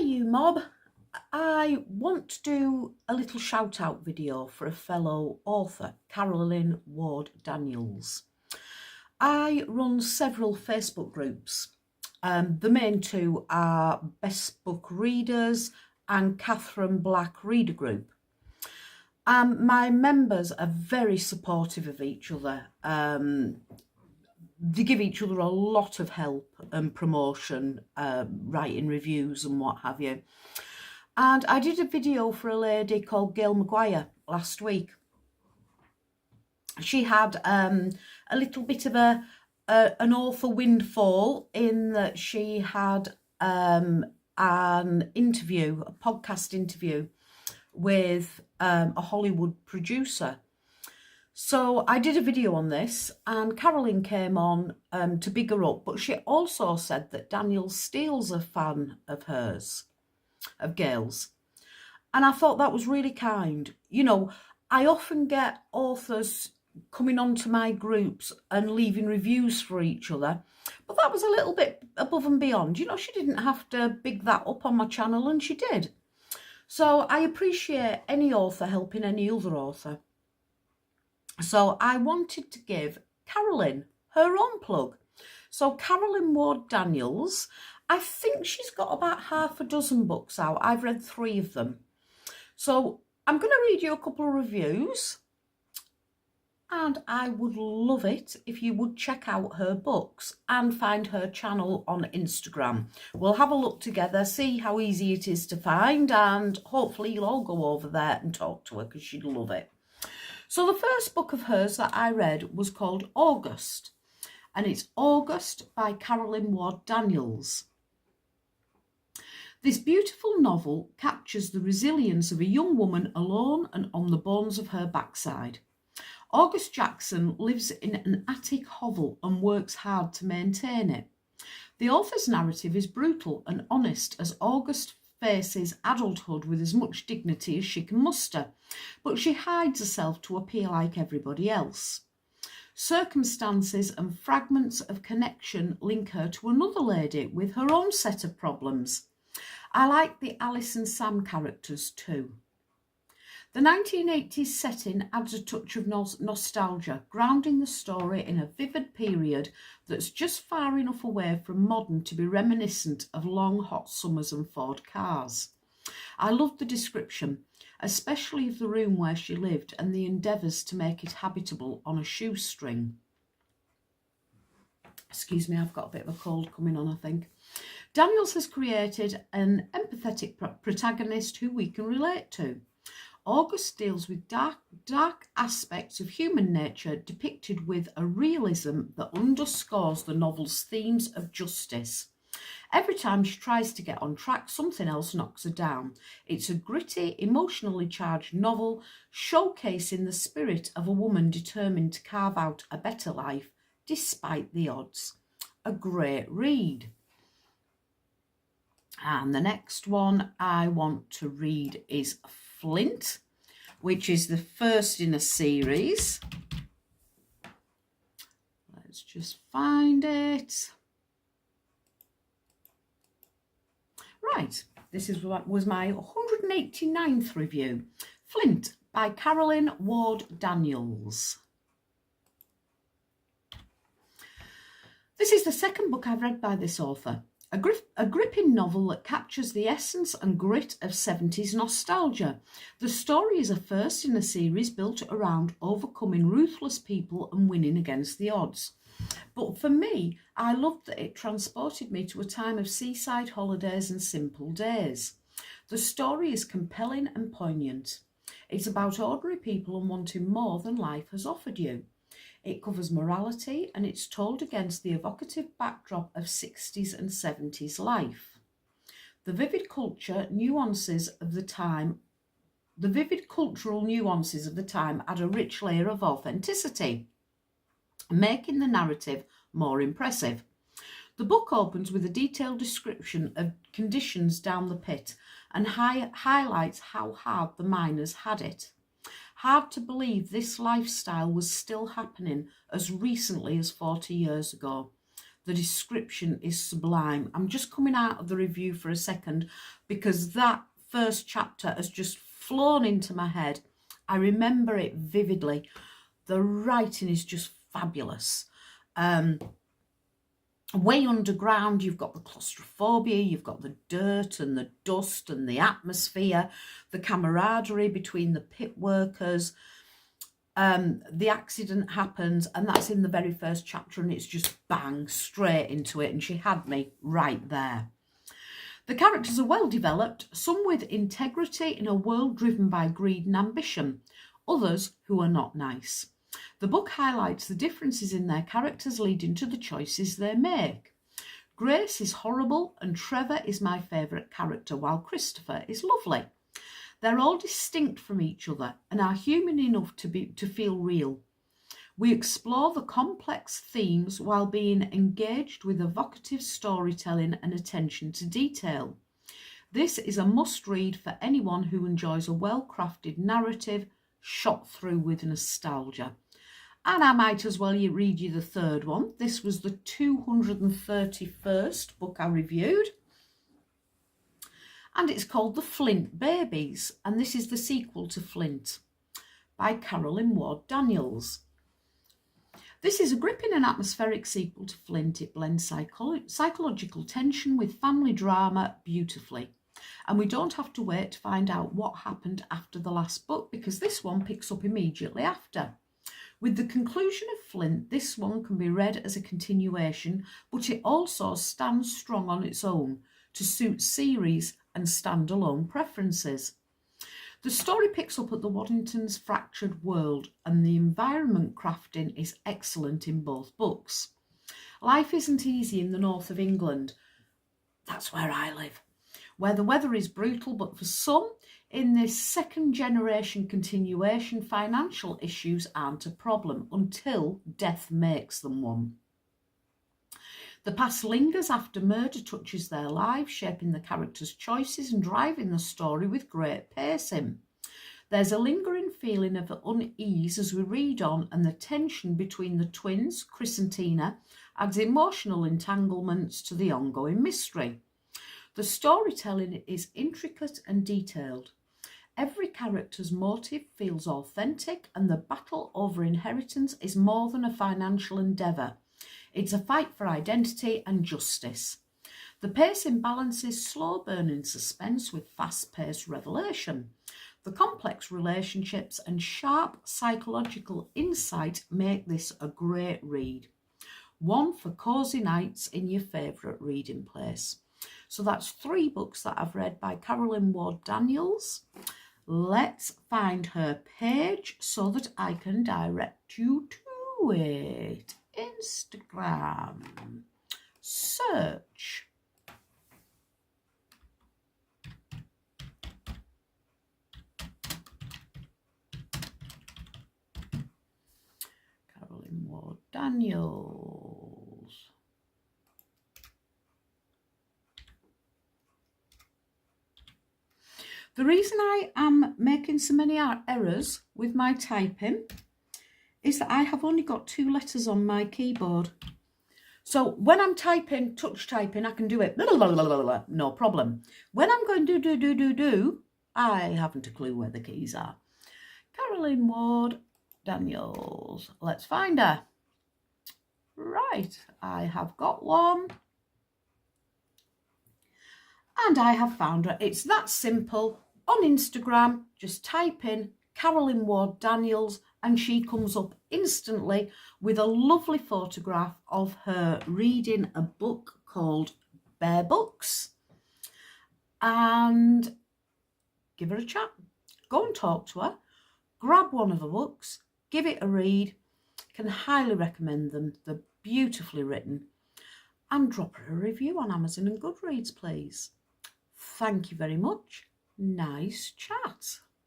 you mob. I want to do a little shout out video for a fellow author, Carolyn Ward-Daniels. I run several Facebook groups. The main two are Best Book Readers and Katherine Black Reader Group. My members are very supportive of each other. They give each other a lot of help and promotion, writing reviews and what have you. And I did a video for a lady called Gail Maguire last week. She had a little bit of an author windfall in that she had an interview, a podcast interview with a Hollywood producer. So I did a video on this and Carolyn came on to big her up, but she also said that Daniel Steele's a fan of hers, of Gail's. And I thought that was really kind. You know, I often get authors coming onto my groups and leaving reviews for each other, but that was a little bit above and beyond. You know, she didn't have to big that up on my channel, and she did. So I appreciate any author helping any other author. So I wanted to give Carolyn her own plug. So Carolyn Ward-Daniels, I think she's got about half a dozen books out. I've read 3 of them. So I'm going to read you a couple of reviews. And I would love it if you would check out her books and find her channel on Instagram. We'll have a look together, see how easy it is to find, and hopefully you'll all go over there and talk to her because she'd love it. So the first book of hers that I read was called August, and it's August by Carolyn Ward-Daniels. This beautiful novel captures the resilience of a young woman alone and on the bones of her backside. August Jackson lives in an attic hovel and works hard to maintain it. The author's narrative is brutal and honest as August faces adulthood with as much dignity as she can muster, but she hides herself to appear like everybody else. Circumstances and fragments of connection link her to another lady with her own set of problems. I like the Alice and Sam characters too. The 1980s setting adds a touch of nostalgia, grounding the story in a vivid period that's just far enough away from modern to be reminiscent of long hot summers and Ford cars. I loved the description, especially of the room where she lived and the endeavours to make it habitable on a shoestring. Excuse me, I've got a bit of a cold coming on, I think. Daniels has created an empathetic protagonist who we can relate to. August deals with dark aspects of human nature depicted with a realism that underscores the novel's themes of justice. Every time she tries to get on track, something else knocks her down. It's a gritty, emotionally charged novel showcasing the spirit of a woman determined to carve out a better life despite the odds. A great read. And the next one I want to read is Flint, which is the first in a series. Let's just find it. Right, this was my 189th review. Flint by Carolyn Ward-Daniels. This is the second book I've read by this author. A gripping novel that captures the essence and grit of 70s nostalgia. The story is a first in a series built around overcoming ruthless people and winning against the odds. But for me, I loved that it transported me to a time of seaside holidays and simple days. The story is compelling and poignant. It's about ordinary people and wanting more than life has offered you. It covers morality and it's told against the evocative backdrop of 60s and 70s life. The vivid cultural nuances of the time add a rich layer of authenticity, making the narrative more impressive. The book opens with a detailed description of conditions down the pit and highlights how hard the miners had it. Hard to believe this lifestyle was still happening as recently as 40 years ago. The description is sublime. I'm just coming out of the review for a second because that first chapter has just flown into my head. I remember it vividly. The writing is just fabulous. Way underground, you've got the claustrophobia, you've got the dirt and the dust and the atmosphere, the camaraderie between the pit workers. The accident happens, and that's in the very first chapter, and it's just bang straight into it, and she had me right there. The characters are well developed, some with integrity in a world driven by greed and ambition, others who are not nice. The book highlights the differences in their characters leading to the choices they make. Grace is horrible and Trevor is my favourite character, while Christopher is lovely. They're all distinct from each other and are human enough to feel real. We explore the complex themes while being engaged with evocative storytelling and attention to detail. This is a must-read for anyone who enjoys a well-crafted narrative shot through with nostalgia. And I might as well read you the third one. This was the 231st book I reviewed. And it's called The Flint Babies. And this is the sequel to Flint by Carolyn Ward-Daniels. This is a gripping and atmospheric sequel to Flint. It blends psychological tension with family drama beautifully. And we don't have to wait to find out what happened after the last book, because this one picks up immediately after. With the conclusion of Flint, this one can be read as a continuation, but it also stands strong on its own to suit series and standalone preferences. The story picks up at the Waddingtons' fractured world, and the environment crafting is excellent in both books. Life isn't easy in the north of England. That's where I live, where the weather is brutal, but for some, in this second generation continuation, financial issues aren't a problem until death makes them one. The past lingers after murder touches their lives, shaping the characters' choices and driving the story with great pacing. There's a lingering feeling of unease as we read on, and the tension between the twins, Chris and Tina, adds emotional entanglements to the ongoing mystery. The storytelling is intricate and detailed. Every character's motive feels authentic, and the battle over inheritance is more than a financial endeavour. It's a fight for identity and justice. The pacing balances slow burning suspense with fast-paced revelation. The complex relationships and sharp psychological insight make this a great read. One for cosy nights in your favourite reading place. So that's 3 books that I've read by Carolyn Ward-Daniels. Let's find her page so that I can direct you to it. Instagram. Search. Carolyn Ward-Daniels. The reason I am making so many errors with my typing is that I have only got 2 letters on my keyboard. So when I'm typing, touch typing, I can do it, no problem. When I'm going do, I haven't a clue where the keys are. Carolyn Ward-Daniels. Let's find her. Right, I have got one. And I have found her. It's that simple. On Instagram, just type in Carolyn Ward-Daniels and she comes up instantly with a lovely photograph of her reading a book called Bear Books. And give her a chat. Go and talk to her. Grab one of her books. Give it a read. Can highly recommend them. They're beautifully written. And drop her a review on Amazon and Goodreads, please. Thank you very much. Nice chat.